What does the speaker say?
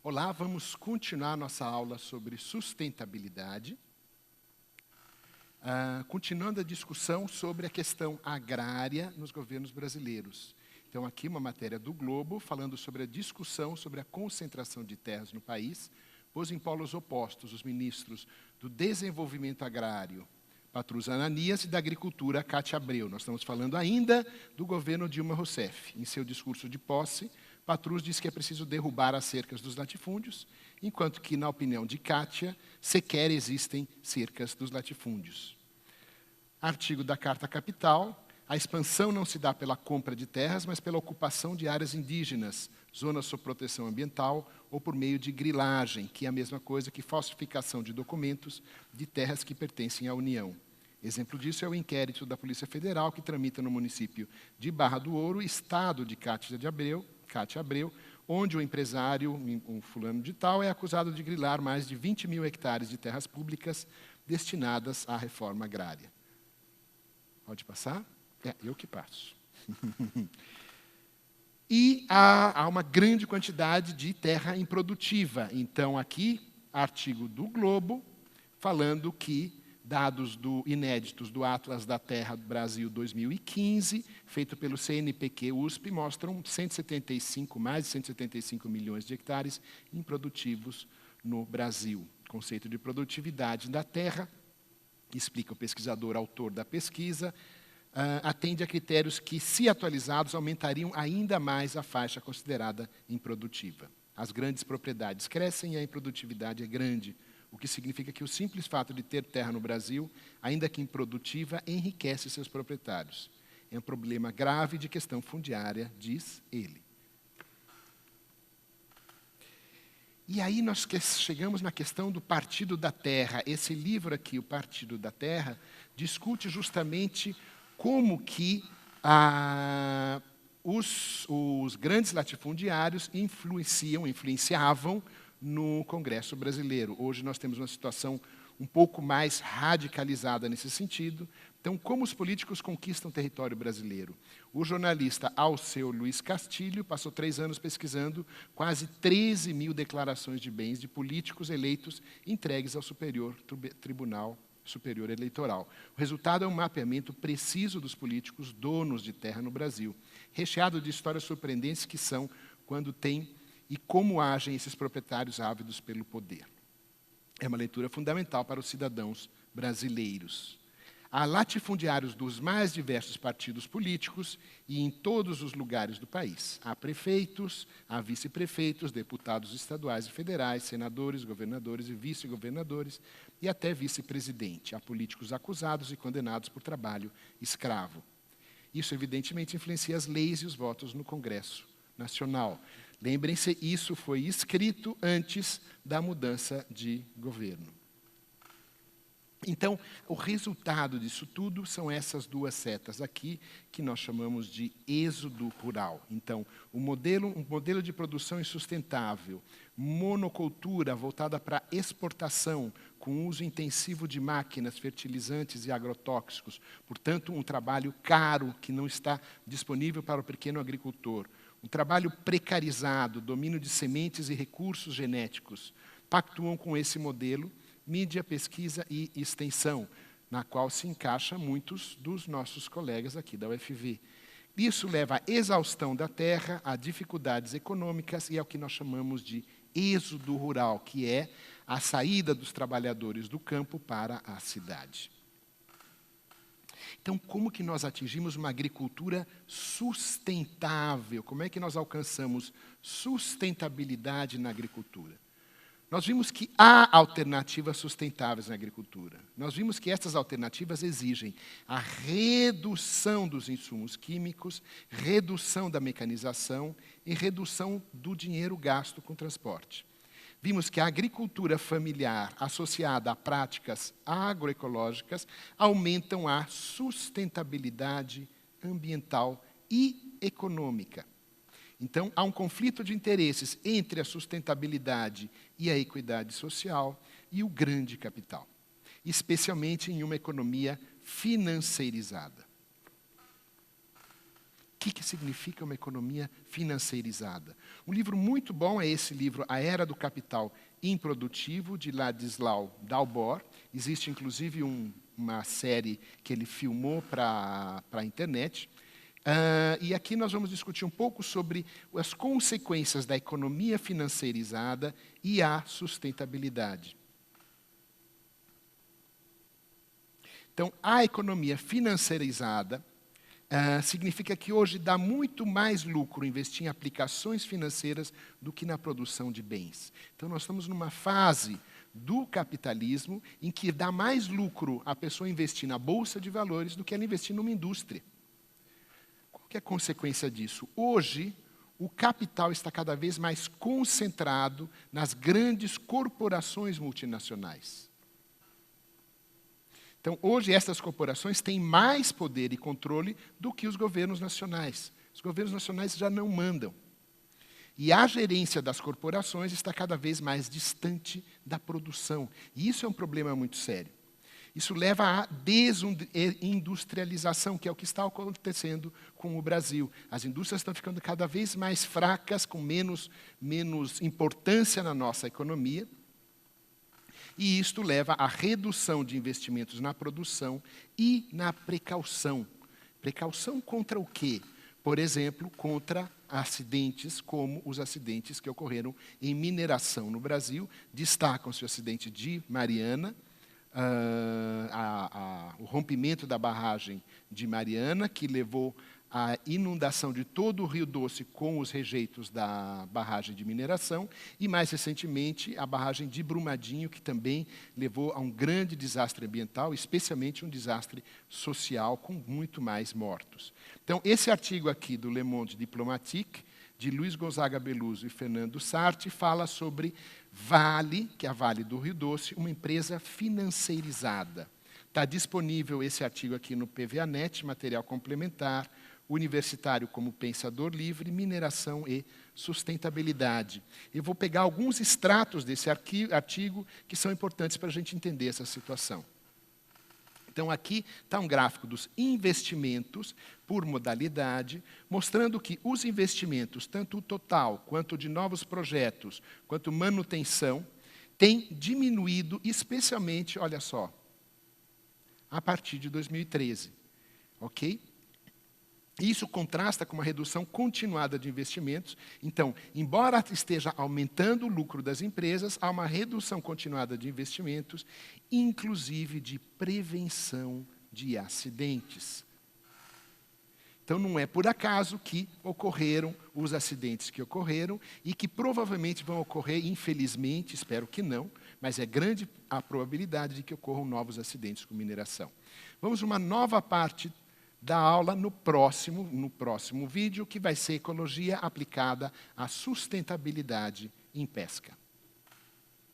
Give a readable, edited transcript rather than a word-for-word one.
Olá, vamos continuar nossa aula sobre sustentabilidade, continuando a discussão sobre a questão agrária nos governos brasileiros. Então, aqui uma matéria do Globo, falando sobre a discussão sobre a concentração de terras no país, pôs em polos opostos os ministros do Desenvolvimento Agrário, Patrus Ananias, e da Agricultura, Cátia Abreu. Nós estamos falando ainda do governo Dilma Rousseff. Em seu discurso de posse, Patrus diz que é preciso derrubar as cercas dos latifúndios, enquanto que, na opinião de Cátia, sequer existem cercas dos latifúndios. Artigo da Carta Capital: a expansão não se dá pela compra de terras, mas pela ocupação de áreas indígenas, zonas sob proteção ambiental ou por meio de grilagem, que é a mesma coisa que falsificação de documentos de terras que pertencem à União. Exemplo disso é o inquérito da Polícia Federal, que tramita no município de Barra do Ouro, estado de Cátia Abreu, onde o empresário, um fulano de tal, é acusado de grilar mais de 20 mil hectares de terras públicas destinadas à reforma agrária. Pode passar? Eu que passo. E há uma grande quantidade de terra improdutiva. Então, aqui, artigo do Globo, falando que dados inéditos do Atlas da Terra do Brasil 2015, feito pelo CNPq-USP, mostram mais de 175 milhões de hectares improdutivos no Brasil. O conceito de produtividade da terra, explica o pesquisador autor da pesquisa, atende a critérios que, se atualizados, aumentariam ainda mais a faixa considerada improdutiva. As grandes propriedades crescem e a improdutividade é grande, o que significa que o simples fato de ter terra no Brasil, ainda que improdutiva, enriquece seus proprietários. É um problema grave de questão fundiária, diz ele. E aí nós chegamos na questão do Partido da Terra. Esse livro aqui, o Partido da Terra, discute justamente como que os grandes latifundiários influenciavam no Congresso brasileiro. Hoje nós temos uma situação um pouco mais radicalizada nesse sentido. Então, como os políticos conquistam o território brasileiro? O jornalista Alceu Luiz Castilho passou 3 anos pesquisando quase 13 mil declarações de bens de políticos eleitos entregues ao Tribunal Superior Eleitoral. O resultado é um mapeamento preciso dos políticos donos de terra no Brasil, recheado de histórias surpreendentes que são quando tem e como agem esses proprietários ávidos pelo poder. É uma leitura fundamental para os cidadãos brasileiros. Há latifundiários dos mais diversos partidos políticos e em todos os lugares do país. Há prefeitos, há vice-prefeitos, deputados estaduais e federais, senadores, governadores e vice-governadores e até vice-presidente. Há políticos acusados e condenados por trabalho escravo. Isso, evidentemente, influencia as leis e os votos no Congresso Nacional. Lembrem-se, isso foi escrito antes da mudança de governo. Então, o resultado disso tudo são essas 2 setas aqui, que nós chamamos de êxodo rural. Então, um modelo de produção insustentável, monocultura voltada para exportação, com uso intensivo de máquinas, fertilizantes e agrotóxicos, portanto, um trabalho caro que não está disponível para o pequeno agricultor. Um trabalho precarizado, domínio de sementes e recursos genéticos, pactuam com esse modelo, mídia, pesquisa e extensão, na qual se encaixa muitos dos nossos colegas aqui da UFV. Isso leva à exaustão da terra, a dificuldades econômicas e ao que nós chamamos de êxodo rural, que é a saída dos trabalhadores do campo para a cidade. Então, como que nós atingimos uma agricultura sustentável? Como é que nós alcançamos sustentabilidade na agricultura? Nós vimos que há alternativas sustentáveis na agricultura. Nós vimos que essas alternativas exigem a redução dos insumos químicos, redução da mecanização e redução do dinheiro gasto com transporte. Vimos que a agricultura familiar associada a práticas agroecológicas aumentam a sustentabilidade ambiental e econômica. Então, há um conflito de interesses entre a sustentabilidade e a equidade social e o grande capital, especialmente em uma economia financeirizada. que significa uma economia financeirizada. Um livro muito bom é esse livro, A Era do Capital Improdutivo, de Ladislau Dalbor. Existe, inclusive, uma série que ele filmou para a internet. E aqui nós vamos discutir um pouco sobre as consequências da economia financeirizada e a sustentabilidade. Então, a economia financeirizada significa que hoje dá muito mais lucro investir em aplicações financeiras do que na produção de bens. Então, nós estamos numa fase do capitalismo em que dá mais lucro a pessoa investir na bolsa de valores do que ela investir numa indústria. Qual que é a consequência disso? Hoje, o capital está cada vez mais concentrado nas grandes corporações multinacionais. Então, hoje, essas corporações têm mais poder e controle do que os governos nacionais. Os governos nacionais já não mandam. E a gerência das corporações está cada vez mais distante da produção. E isso é um problema muito sério. Isso leva à desindustrialização, que é o que está acontecendo com o Brasil. As indústrias estão ficando cada vez mais fracas, com menos importância na nossa economia. E isto leva à redução de investimentos na produção e na precaução. Precaução contra o quê? Por exemplo, contra acidentes como os acidentes que ocorreram em mineração no Brasil. Destacam-se o acidente de Mariana, o rompimento da barragem de Mariana, que levou à inundação de todo o Rio Doce com os rejeitos da barragem de mineração, e, mais recentemente, a barragem de Brumadinho, que também levou a um grande desastre ambiental, especialmente um desastre social, com muito mais mortos. Então, esse artigo aqui do Le Monde Diplomatique, de Luiz Gonzaga Beluso e Fernando Sarti, fala sobre Vale, que é a Vale do Rio Doce, uma empresa financeirizada. Está disponível esse artigo aqui no PVA-NET, material complementar, Universitário como Pensador Livre, Mineração e Sustentabilidade. Eu vou pegar alguns extratos desse artigo que são importantes para a gente entender essa situação. Então, aqui está um gráfico dos investimentos por modalidade, mostrando que os investimentos, tanto o total, quanto de novos projetos, quanto manutenção, têm diminuído, especialmente, olha só, a partir de 2013. Ok? Isso contrasta com uma redução continuada de investimentos. Então, embora esteja aumentando o lucro das empresas, há uma redução continuada de investimentos, inclusive de prevenção de acidentes. Então, não é por acaso que ocorreram os acidentes que ocorreram e que provavelmente vão ocorrer, infelizmente, espero que não, mas é grande a probabilidade de que ocorram novos acidentes com mineração. Vamos a uma nova parte da aula no próximo vídeo, que vai ser Ecologia aplicada à sustentabilidade em pesca.